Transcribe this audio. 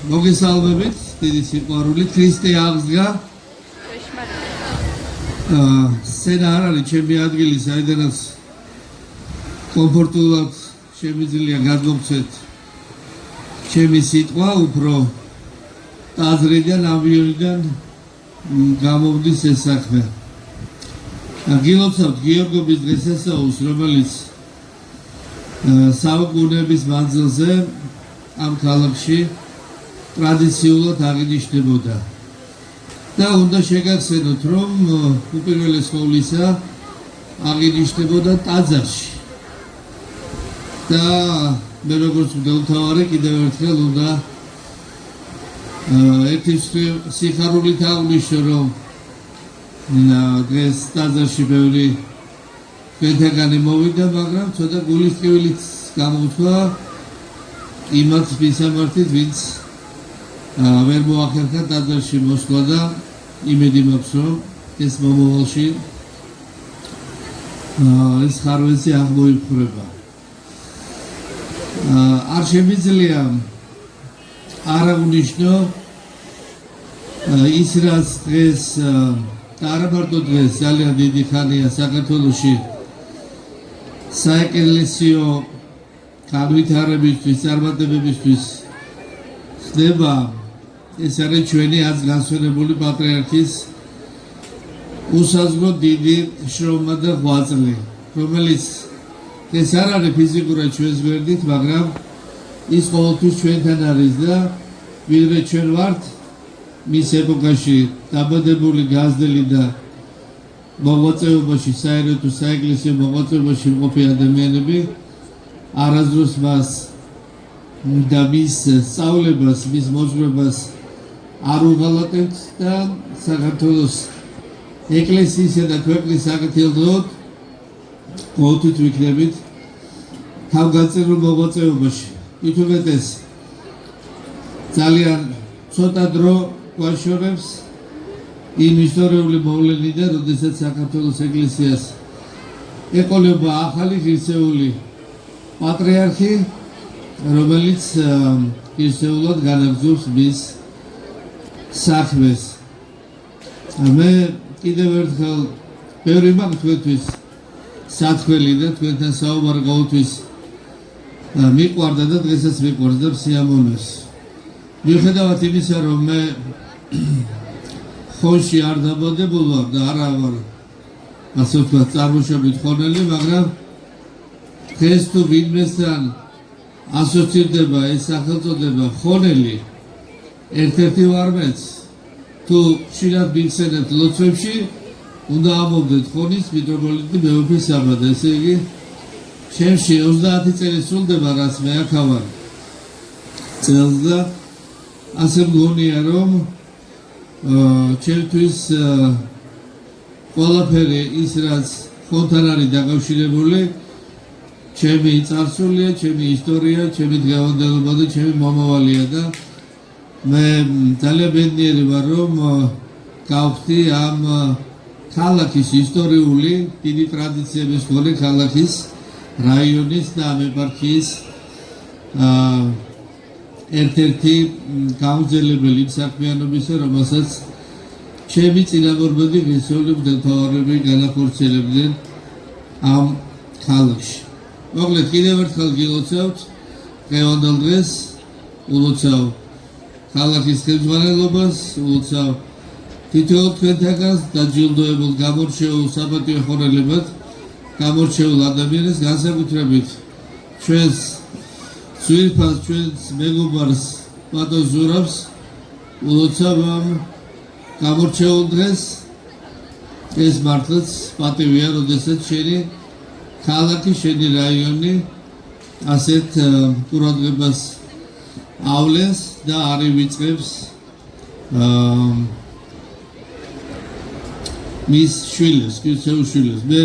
მოგესალმებით, დიდი სიყვარული, ქრისტე აღსდგა. სცენა არ არის ჩემი ადგილი, საიდანაც კომფორტულად შემიძლია გადმოვცეთ ჩემი სიტყვა, უფრო ტაძრიდან, ამბიონიდან გამოვდის ეს საქმე. გილოცავთ გიორგობის დღესასწაულს, რომელიც საუკუნეების მანძილზე ამ ქალაქში ტრადიციულად აღინიშნებოდა. და უნდა შეგახსენოთ, რომ უპირველეს ყოვლისა აღინიშნებოდა ტაძარში. და მე როგორც მდელმთავარი კიდევ ერთხელ უნდა ერთი სიხარულით აღვნიშნო, რომ დღეს ტაძარში ბევრი თქვენთაგანი მოვიდა, მაგრამ ცოტა გულის ტკივილით გამოთქვა იმათ მისამართით, ვინც ვერ მოახერხა ტაძარში მოსვლა და იმედი მაქვს, რომ ეს მომავალში ეს ხარვეზი აღმოიფხვრება. არ შემიძლია არ აღვნიშნო ის, რაც დღეს და არა მარტო დღეს, ძალიან დიდი ხანია საქართველოში საეკლესიო განვითარებისთვის, წარმატებებისთვის ხდება. ეს არის ჩვენი აც განსვენებული პატრიარქის უსაზღრო დიდი შრომა და ღვაწლი, რომელიც ეს არ არის ფიზიკურად ჩვენს გვერდით, მაგრამ ის ყოველთვის ჩვენთან არის და ვიდრე ჩვენ ვართ მის ეპოქაში დაბადებული, გაზრდილი და მოღვაწეობაში, საერთო საეკლესიო მოღვაწეობაში მყოფი ადამიანები არასდროს მას და მის სწავლებას, მის მოძღვრებას არ უღალატებთ და საქართველოს ეკლესიისა და ქვეყნის საკეთილდღეოდ ყოველთვის ვიქნებით თავგანწირულ მოღვაწეობაში. მით უმეტეს ძალიან ცოტა დრო გვაშორებს იმ ისტორიული მოვლენიდან, როდესაც საქართველოს ეკლესიას ეყოლება ახალი ღირსეული პატრიარქი, რომელიც ღირსეულად განაგრძობს მის საქმეს. მე კიდევ ერთხელ ბევრი მაქვს თქვენთვის სათქველი და თქვენთან საუბარი ყოველთვის მიყვარდა და დღესაც მიყვარს და სიამოვნებს. მიუხედავად იმისა, რომ მე ხონში არ დაბადებულ ვარ და არა ვარ ასე ვთქვათ წარმოშობით ხონელი, მაგრამ დღეს თუ ვინმესთან ასოცირდება ეს სახელწოდება ხონელი, ერთ-ერთი ვარ მეც. თუ ხშირად მიხსენებთ ლოცვებში, უნდა ამოვდეთ ხონის მიტროპოლიტი მეუფე საბადა. ესე იგი, ჩემში 30 წელი სრულდება, რაც მე აქ ვარ წელს და ასე მგონია, რომ ჩემთვის ყველაფერი ის, რაც ხონთან არის დაკავშირებული, ჩემი წარსულია, ჩემი ისტორია, ჩემი დღევანდელობა და ჩემი მომავალია და მე ძალიან ბედნიერი ვარ, რომ გავხდი ამ ქალაქის ისტორიული დიდი ტრადიციების მქონე ქალაქის, რაიონის და ამ ეპარქიის ერთ-ერთი გამგზელებელი საქმიანობისა, რომელსაც ჩემი წინამორბედი ღირსეული მდელმთავრები განახორციელებდნენ ამ ქალაქში. მოკლედ, კიდევ ერთხელ გილოცავთ დღევანდელ დღეს, ულოცავ ქალაქის ხელმძღვანელობას, ულოცავ თითოეულ თქვენთაგანს დაჯილდოებულ გამორჩეულ საპატიო ხორელებად, გამორჩეულ ადამიანებს, განსაკუთრებით ჩვენს ძვირფას, ჩვენს მეგობარს ბატონ ზურაბს ულოცავ ამ გამორჩეულ დღეს. ეს მართლაც პატივია, როდესაც შენი ქალაქი, შენი რაიონი ასეთ ყურადღებას ავლენს და არ ივიწყებს მის შვილებს, ქრისტეულ შვილებს. მე